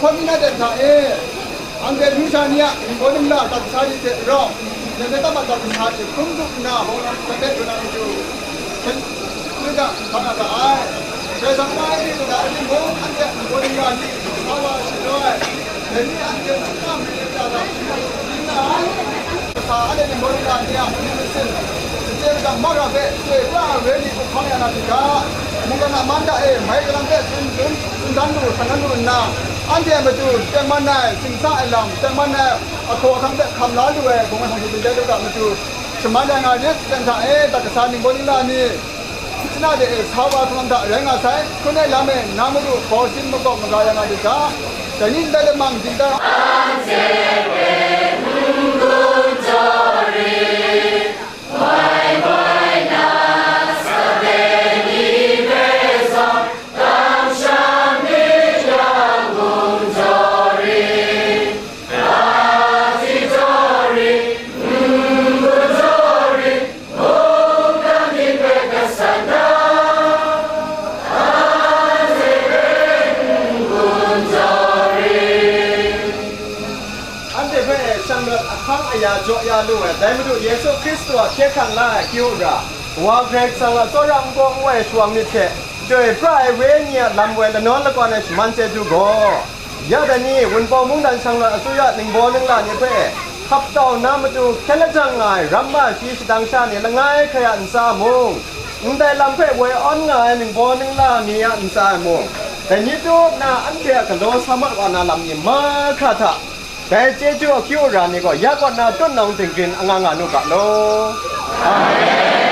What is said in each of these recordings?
คนนี้น่าจะถ่ายอันเดียรู้ชาเนี่ยคนนึงละตัดชาดิเตะร้องยังไม่ต้องมาตัดชาดิคุ้มทุกหน้าของเราประเทศเราอยู่เป็นนี่ก็ทำอะไรแต่สมัยนี้ก็ได้ที่ผมอันเดียคนนึงละที่เขาว่าช่วยแต่นี่อันเดียก็ไม่ได้ตัดนี่นะภาษาอันเดียคนนึงละเนี่ยนี่เป็นเจ้าก็มาราเบะช่วยว่าเวลีก็เขาเนี่ยนะที่ก็มึงก็น่ามันได้ไม่กำลังเบะซึ่งดันดูสังกัดดูนะอันเดียมาดูแต่มันน่ะสิ่งสร้างลำแต่มันน่ะขอคำแบบคำล้อด้วยผมมันทำให้เป็นได้ด้วยกันมาดูสมัยนั้นเนี่ยเป็นทางตัดสารนิบนิลานี่ที่น่าจะสาวทำได้เรื่องอะไรคนไหนลำเองน้ำมาดูพอสิ่งมันก็มันก็ยังไงดีจ้าแต่นี่ได้มั่งจริงยาโจยาลูแต่ไม่ดูเยซูคริสต์ตัวเชื่อขันล่าคิวราว่าเกรกสังละตัวรำกงไว้ช่วงนี้เถอะโดยพระเวเนียลำเวลนอนละก่อนในมันเจจูโกยาแต่นี้วันปอมุ่งดันสังละสุยะหนึ่งโบหนึ่งล้านเนี่ยเพื่อขับต่อน้ำมาดูแค่ละจังไงรัมมาชีสดังชาเนี่ยละไงขยันสามุงแต่ลำเพื่อไว้อ่อนไงหนึ่งโบหนึ่งล้านเนี่ยอันสามุงแต่ยี่ตัวน่าอันเดียกันโดนสมัครวันน่าลำยิ่งมากค่ะท่าแต่เจ้าจูคิวรานี่ก็ยากกว่าน่าต้นน้องถึงกินงานนุกัดโลอาเมน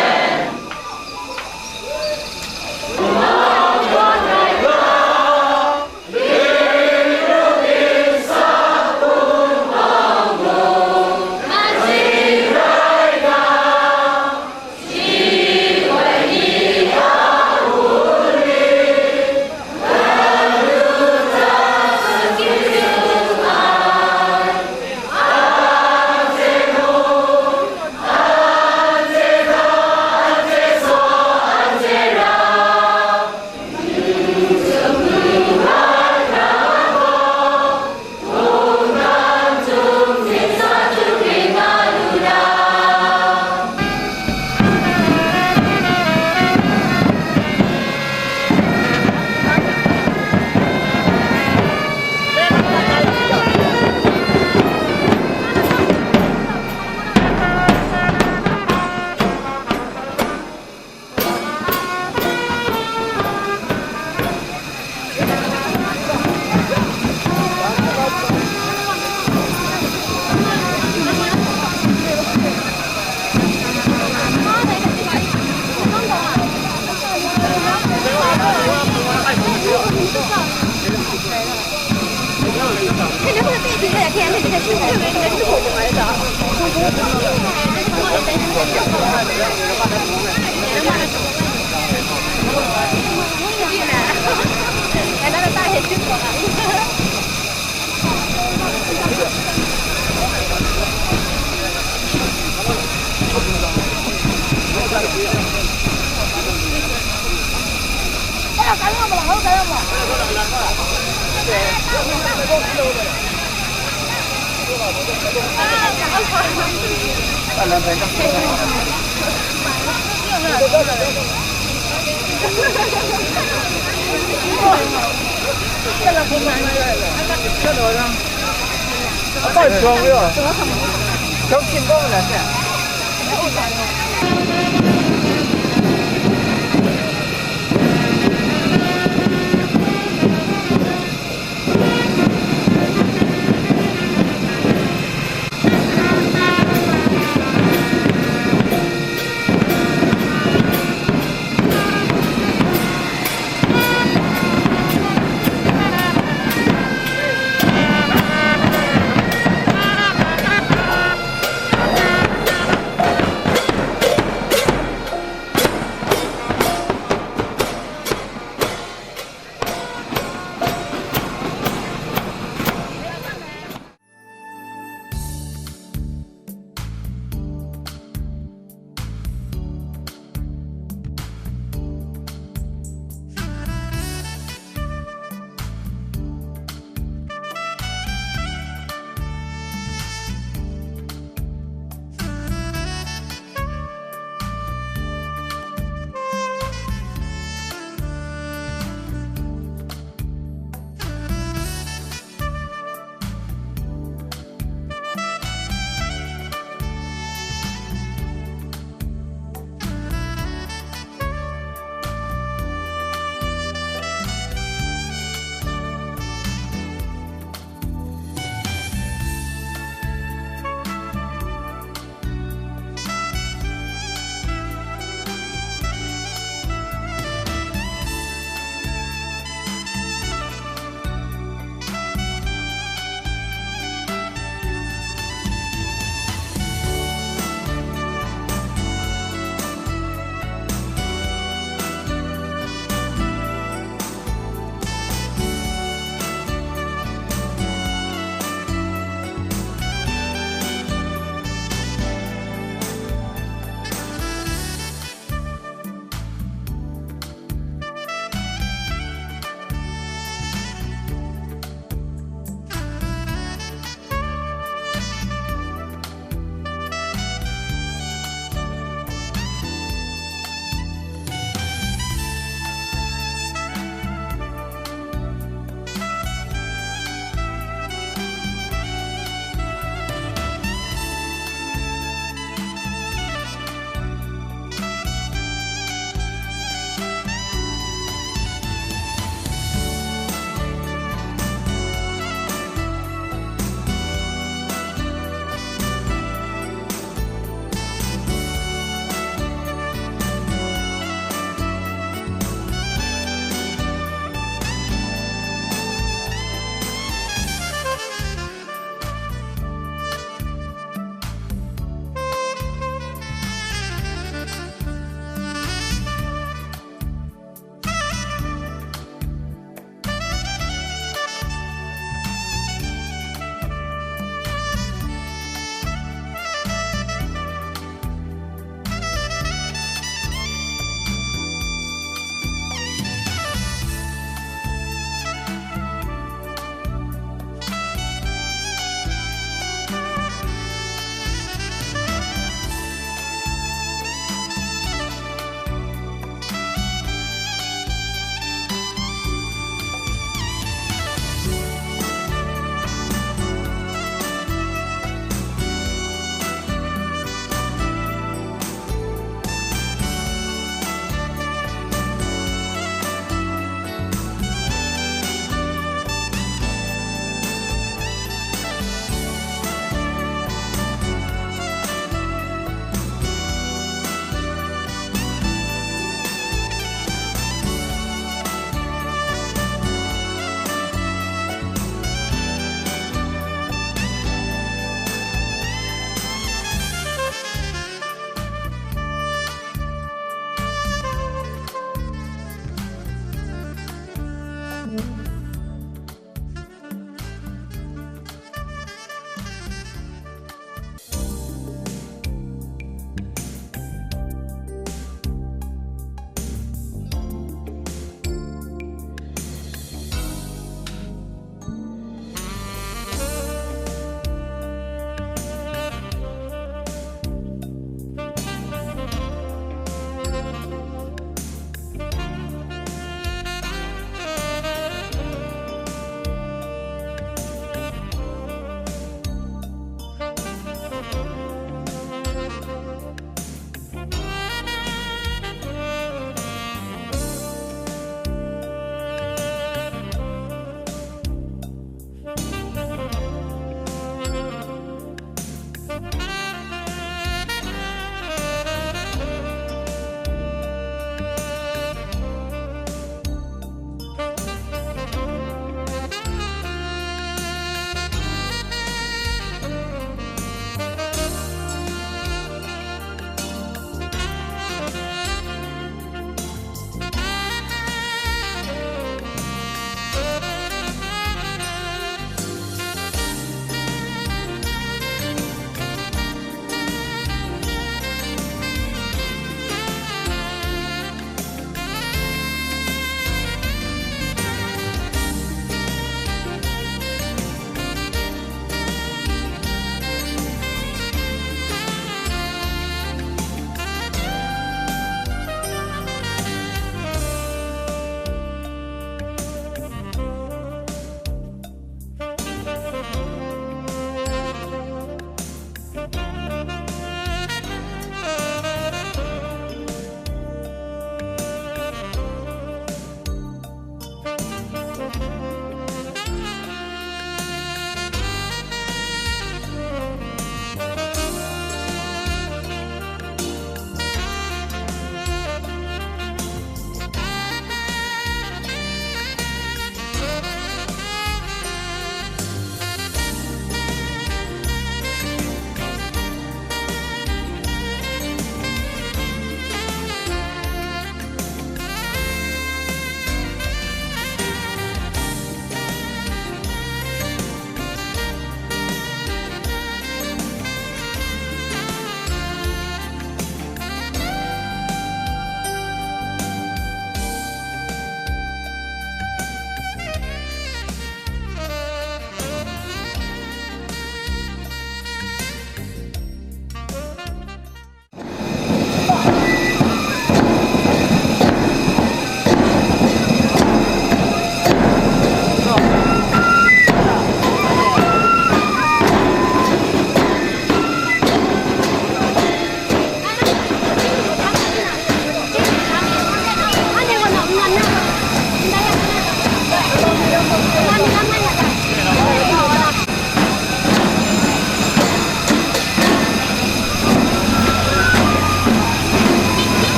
เ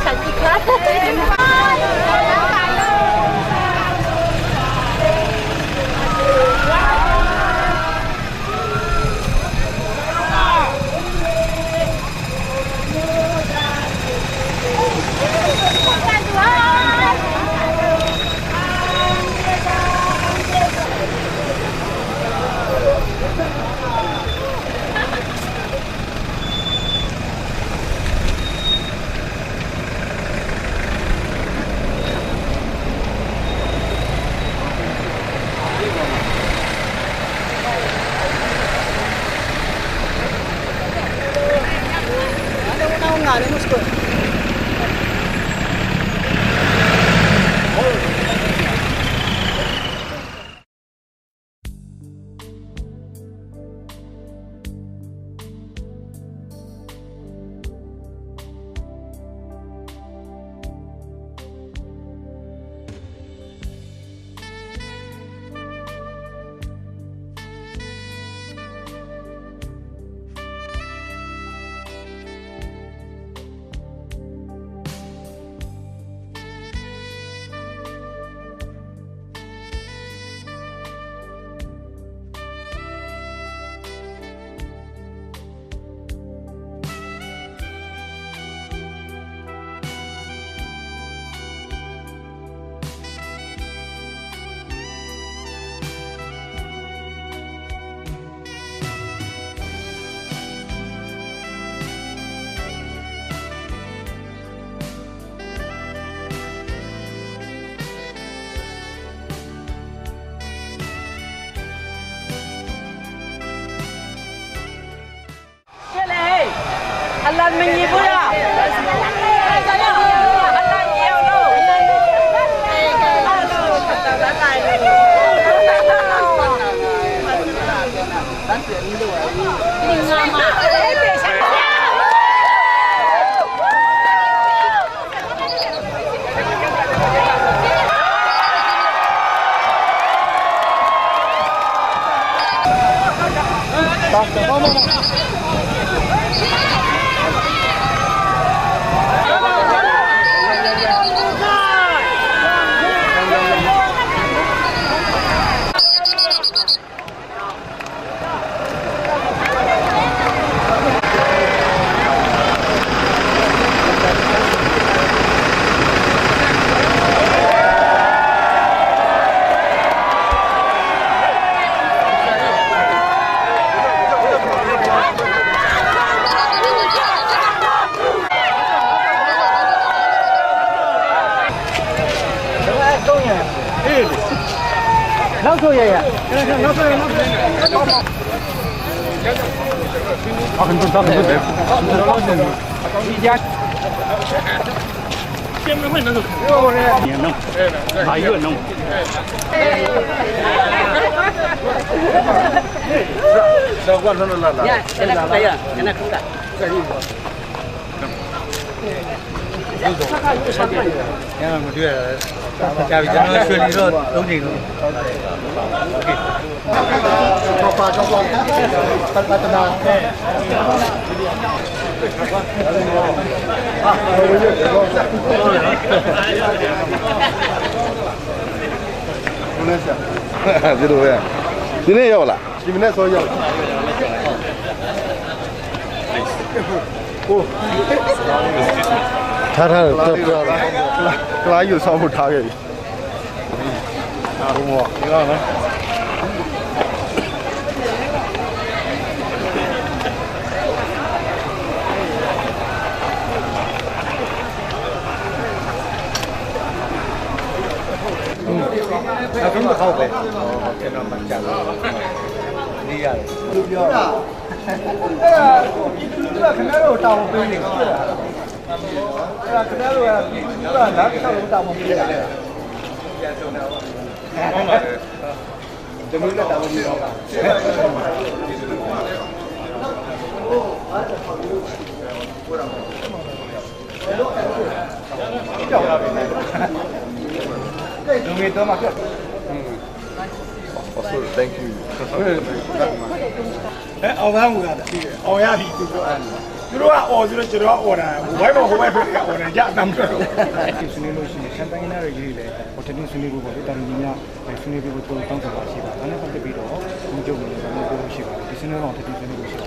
小鸡哥。Alan menyibu ya. Alan nhiều đâu.老少爷爷，老少爷，很多，一家。先不问那个，也弄，哪一个弄？这完成了了。现在可以了，现在可以了。这一个。我觉得家里讲的学历上都这种。这都会，今天要了，今天说要了。哦，他这拉又上不查给。我，你看呢？那真的好呗，跟他们讲，厉害。哎呀，你这个看到大红杯领是的，哎呀，看到了，你这个哪个上大红杯的？这没个大红杯了。容易得嘛？我说 thank you。哎，熬饭我干的，熬鸭皮就说哎， သူတို့ကအော်ဆိုတော့ကျွန်တော်ကအော်တာဘိုင်းဘောဟိုဘက်ဖက်ကအော်တာကြအတမ်းတော့ ဆွေးနွေးလို့ရှိရင်ဆန်တိုင်းနာတွေရေးလေဟိုတနေ့ဆွေးနွေးဖို့ပေါ့လေတာဝန်ကြီးများဆွေးနွေးဖို့တောင်းဆိုပါရှိပါဒါနဲ့ပတ်သက်ပြီးတော့ဒီကြုံနေတယ်ဘာလို့ပြောလို့ရှိပါလဲဒီဆွေးနွေးတော့တတိဆွေးနွေးလို့ရှိပါ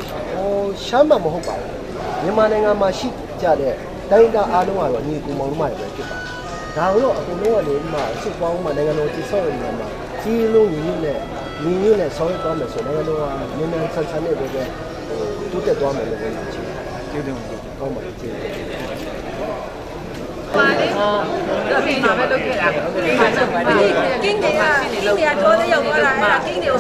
ရှမ်းမှာမဟုတ်ပါဘူးမြန်မာနိုင်ငံမှာရှိကြတဲ့တိုင်းဒေသအားလုံးကတော့ညီကူမောင်တို့မှလည်းဖြစ်ပါတယ်ဒါကတော့အကုန်လုံးကလည်းဒီမှာစစ်ပေါင်းမှာနိုင်ငံတော်တည်ဆောက်ရတဲ့နေရာမှာကြီးလုံးညီညွတ်နဲ့ဆောင်းရသွားမယ်ဆိုနိုင်ငံတော်ကမြန်ဆန်ဆန်နဲ့ပဲတိုးတက်သွားမယ်လို့ပြောချင်တယ်ကျေးဇူးတင်ပါတယ်ကောင်းပါတယ်ကျေးဇူးတင်ပါတယ် တော့ပြင်မှာပဲလုပ်ခဲ့တာကင်းတွေကတိုးတဲ့ရောက်သွားတာအဲ့ကင်းတွေကို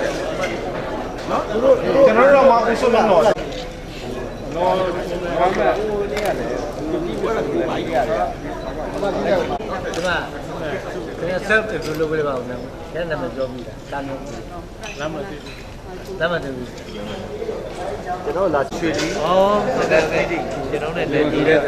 ကျွန်တော်တို့မှအဆုံးတော့နော်ဘာမှဒီမှာကျွန်တော် self improve လုပ်ပေးပါဦးနော်။အဲ့ဒါမှပြောပြီးတာ။တာမျိုး။လမ်းမသိဘူး။ကျွန်တော်လာရွှေလီ။အော်ဟုတ်တယ်ကျွန်တော်နဲ့လည်းဒီတဲ့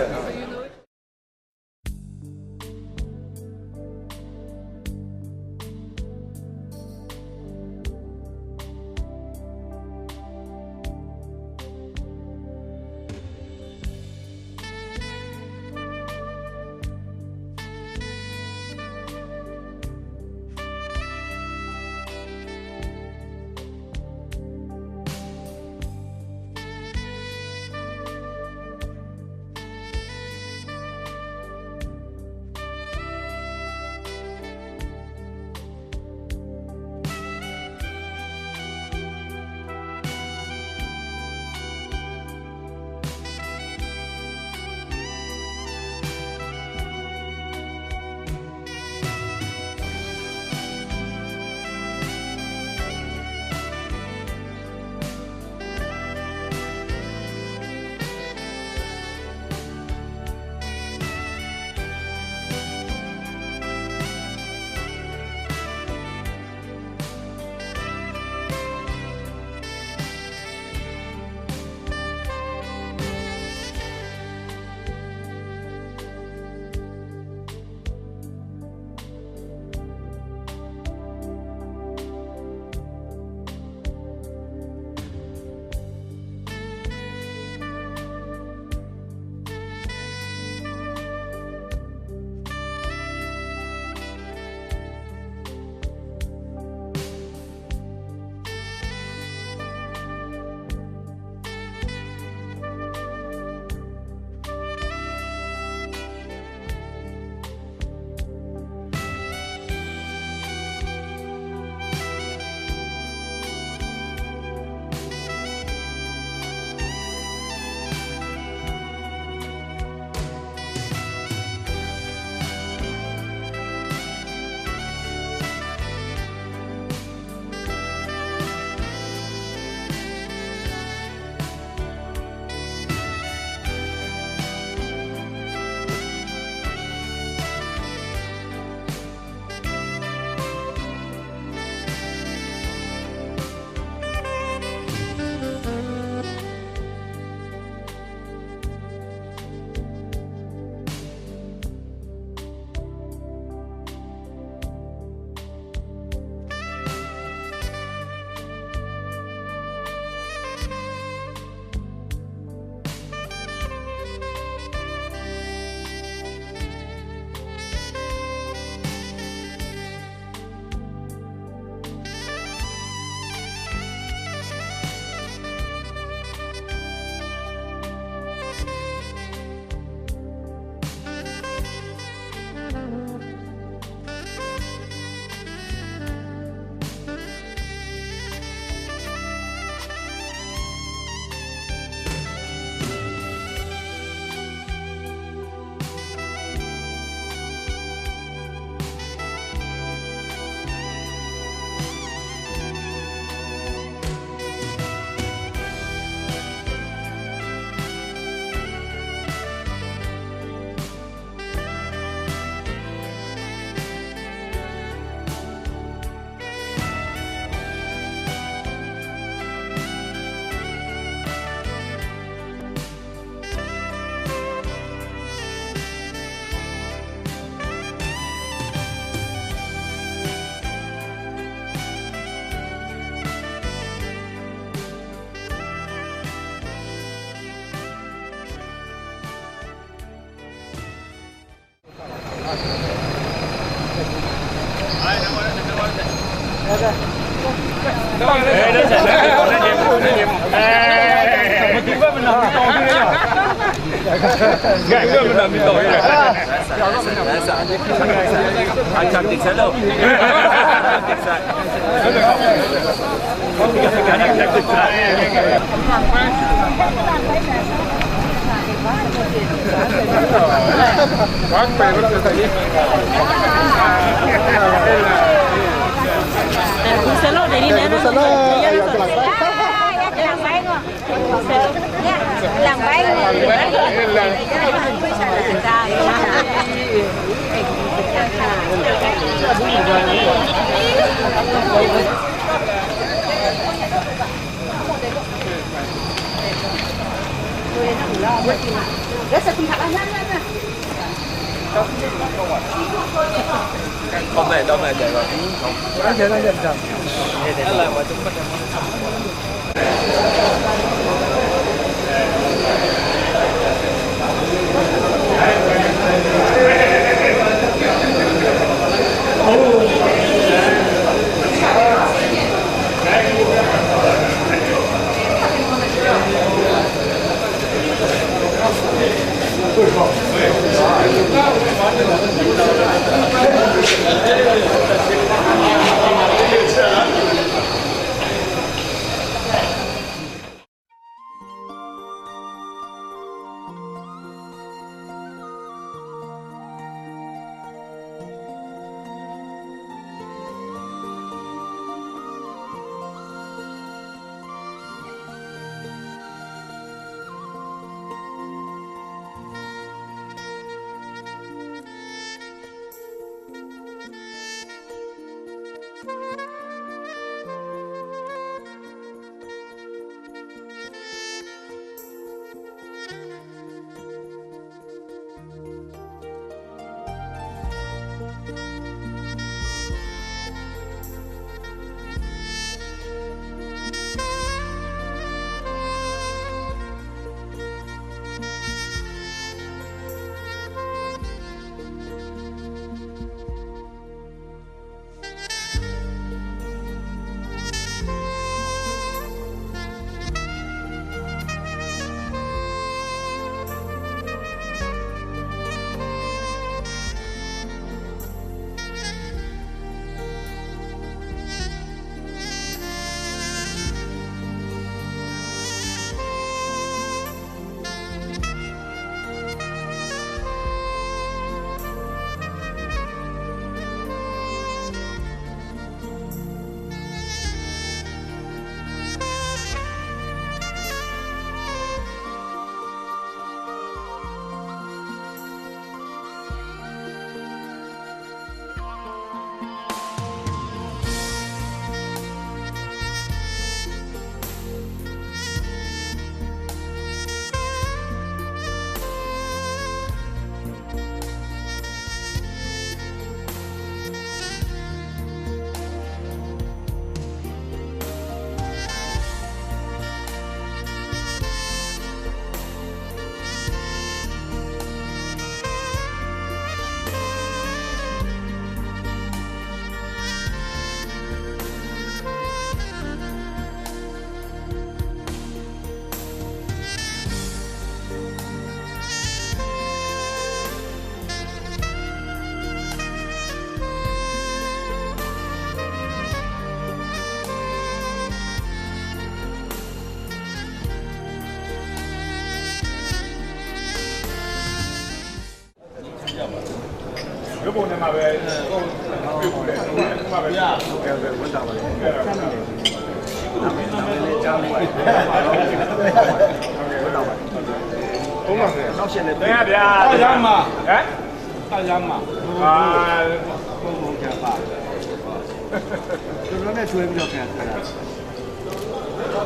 တူပဲမနာတောင်းနေရငါကမနာမတော်ရအချတ်တိဆက်လို့တိဆက်ဘာလို့ကkanaတက်တက်ဘာပဲလို့ဆက်ရSe lo de dinero. Se lo làm bánh Hôm nay đâu mà chạy rồi. Đang chạy sao? Đó là mà chúng mìnhပုံနဲ့မှာပဲပြုတ်ဘူးလေမှာပဲရဝန်တာပါလေကြားလိုက်ဟုတ်ကဲ့နောက်ရှင်းနေတယ်ဗျာတောက်ရမ်းမှာဟမ်တောက်ရမ်းမှာပုံကြပါကျွန်တော်နဲ့ကျွေးပြီးတော့ပြန်ထားတာ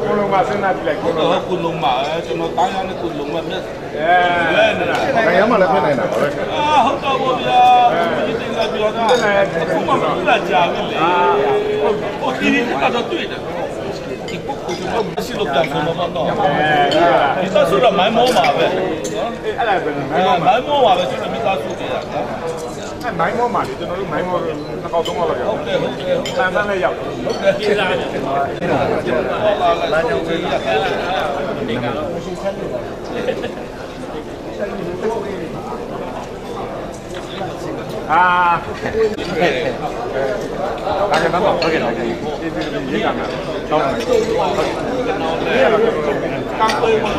ကိုလုံးမစဉ်းစားကြည့်လိုက်ကိုလုံးမကျွန်တော်တောင်းရတဲ့ကိုလုံးမမြတ်နိုင်ငံမှာလည်းဖြစ်နေတာပါပဲဟုတ်တော့ဗျာဒီတင်လာပြောတာအခုမှမလာကြဘူးလေဟုတ်ဒီကတော့တွေ့တယ်ဒီပုဂ္ဂိုလ်ကမရှိလို့တောင်းဆိုတော့တော့ဒီသားစုတော့မိုင်းမောမှာပဲနော်အဲ့ဒါပဲမိုင်းမောပါပဲကျွန်တော်မိသားစုတည်းတာနော် မိုင်းမောမှာလေကျွန်တော်တို့မိုင်းမောနှစ်ကောက်သုံးကောက်လောက်ရောက်ဟုတ်တယ်တန်တန်းလည်းရောက်ဟုတ်တယ်ပြေးလာတယ်လာကြောင်ကြီးရခဲလာဒီကတော့မရှိဆက်လို့ပါအဲ့ဒါတော့ဟုတ်ကဲ့ဟုတ်ကဲ့ဒီရေးကမှာတောင်းတယ်ကံပေးမှာ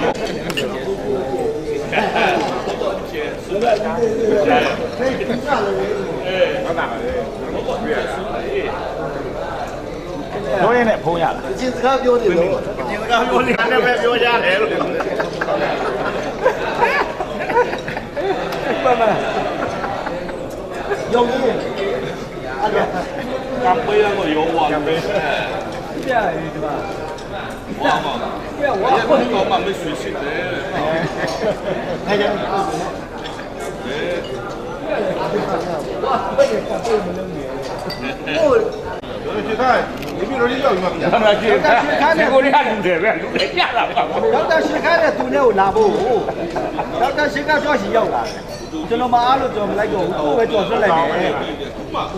တို့ရဲ့နဲ့ဖုံးရလားအချင်းစကားပြောနေလို့အချင်းစကားပြောနေတယ်ပဲပြောရတယ်လို့ပါမရုံကြီးအဲ့ဒါကံပေးရတော့ရောဝါပဲပြရတယ်ဒီမှာဝါပါပြဝါကိုတော့မမရှိရှိတယ်အဲ့ဒါဝါဘယ်ကပ်ပေးမလို့နေဟိုဒီကဒီလိုလေးရောက်မှာပြန်လာကြည့်ဒီကိုရလူတယ်ပဲလူတယ်ပြလာပါဒေါက်တာရှင်းခါတဲ့သူနဲ့ကိုလာဖို့ဒေါက်တာရှင်းခါကြောက်စီရောက်လာတယ်ကျွန်တော်မအားလို့ကြော်မလိုက်တော့ဘူးကိုပဲကြော်ဆွတ်လိုက်တယ်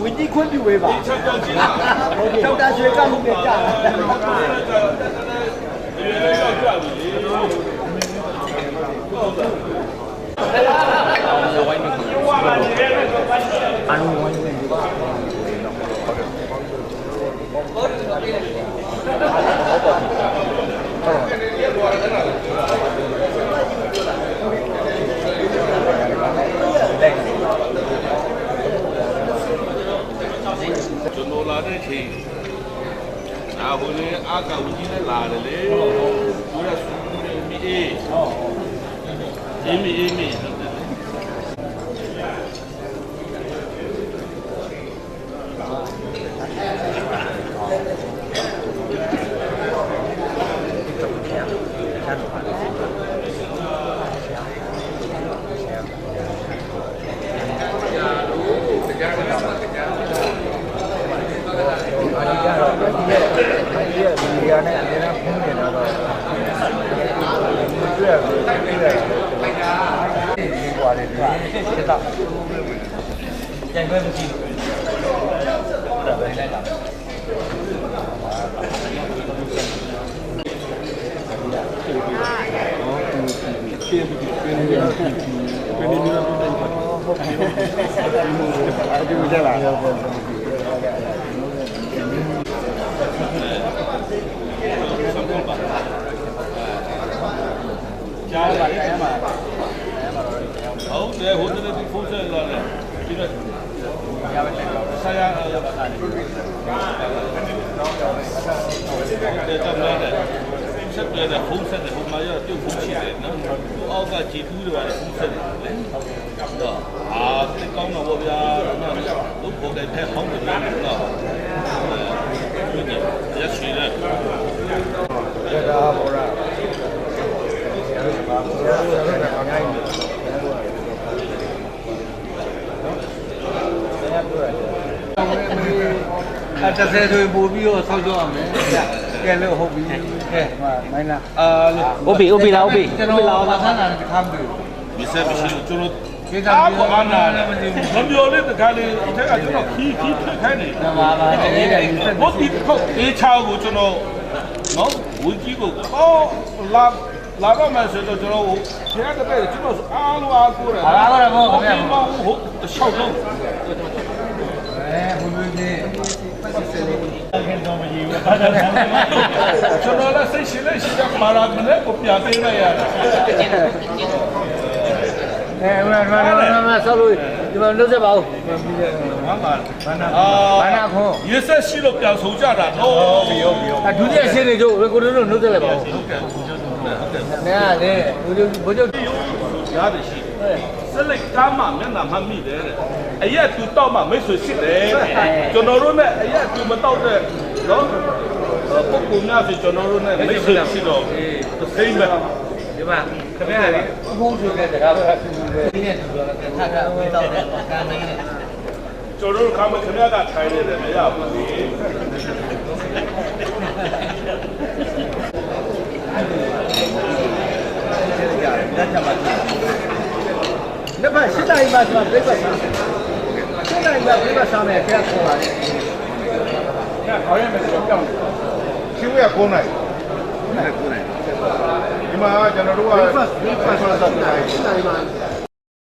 ဝင်းကြီးခွင့်ပြုဝေးပါဒေါက်တာရှင်းခါမှုပြကြကျွန်တော်လာတဲ့ချိန်ဒါဘုရင်အာကဝကြီးနဲ့လာတယ်လေသူကစူမီအေးပြန်ခွဲမရှိဘူးဒါပဲလိုက်လာကြားပါလေကြားပါဟုတ်တယ်ဟိုတည်းဖုန်းဆက်လာတယ်ဒီတော့ရပါမယ်ဆရာရပါတာလေတဲ့တမန်တဲ့ဆက်ပြတဲ့ဖုန်းဆက်တဲ့ဟိုမှာရပြုတ်ဖုန်းရှိတယ်နော်အောက်ကကြည်တူးတွေပါလေဖုန်းဆက်တယ်လေတော့တိတ်ကောင်းတော့ဗျာဘုတ်ပေါ်တဲ့ဖက်ဟောင်းတယ်နော်ရရှိတယ်ဒါဘောရာအဲ့တစ်ဆယ်ဆိုပို့ပြီးတော့ဆောက်ကြအောင်မယ်ကဲလို့ဟုတ်ပြီကဲမိုင်းလားOP လား OP ကျွန်တော်လာဆန်းတာတစ်ခါမတွေ့ဘူးဒီဆက်မရှိကျွန်တော်ဒီကနေ့ဘာနာလဲမပြောလေးတခါလေးအထက်ကကျွန်တော်ခီးထွက်ခိုင်းနေပါတကယ်တည်းဘုတ်ဒီခုတ်အေးချောင်းကိုကျွန်တော်နော်ဝင်းကြီးကိုလာတော့မှဆိုတော့ကျွန်တော်ဖျက်တဲ့ကျွန်တော်အားလုံးအားကိုးတယ်အားကိုးတယ်ဘောခင်ဗျာဟုတ်တစ်ချောင်းလုံးဘုလူကြီးခင်တော်မကြီးဘူးကျွန်တော်လည်းစိတ်ရှိလက်ရှိတဲ့မာရာမနဲ့ကိုပြပေးလိုက်ရတယ်မဆောက်လို့ဒီမှာလုပ်စပါဦးဘာနာခွန်ရဆက်ရှိလို့ပြန်ဆုံးကြတာနော်ဒုတိယရှင်းနေကြကိုတို့လုပ်စလိုက်ပါဦးဟုတ်ကဲ့နဲလေဘုချုပ်ရတယ်ရှိစလိတ်ကားမှမျက်နှာမှမိတယ်တဲ့အရက်သူတောက်မှမိတ်ဆွေရှိတယ်ကျွန်တော်တို့နဲ့အရက်သူမတောက်တဲ့နော်ပုဂ္ဂိုလ်များဆိုကျွန်တော်တို့နဲ့မိတ်ဆွေရှိတော့သိမ့်ပဲဒီမှာခင်ဗျားလေဘုံဆိုတဲ့တရားပဲဒီနေ့သူပြောတယ်ထားထားဝင်တော့တယ်ကာမင်းနဲ့ကျွန်တော်တို့ခါမခင်ဗျားကထိုင်နေတယ်မရဘူးလေလက်ဖက်ရှစ်တိုင်းမှာဆိုပြိဿမှာ ကြီးကပြိမစားမယ်ခဲခေါ်ပါလေ ခေါ်ရမယ်ဆိုတော့ပြောင်းရှင်းရ9နိုင်ဒီမှာကျွန်တော်တို့က breakfast ဆိုတော့7နိုင်ပါ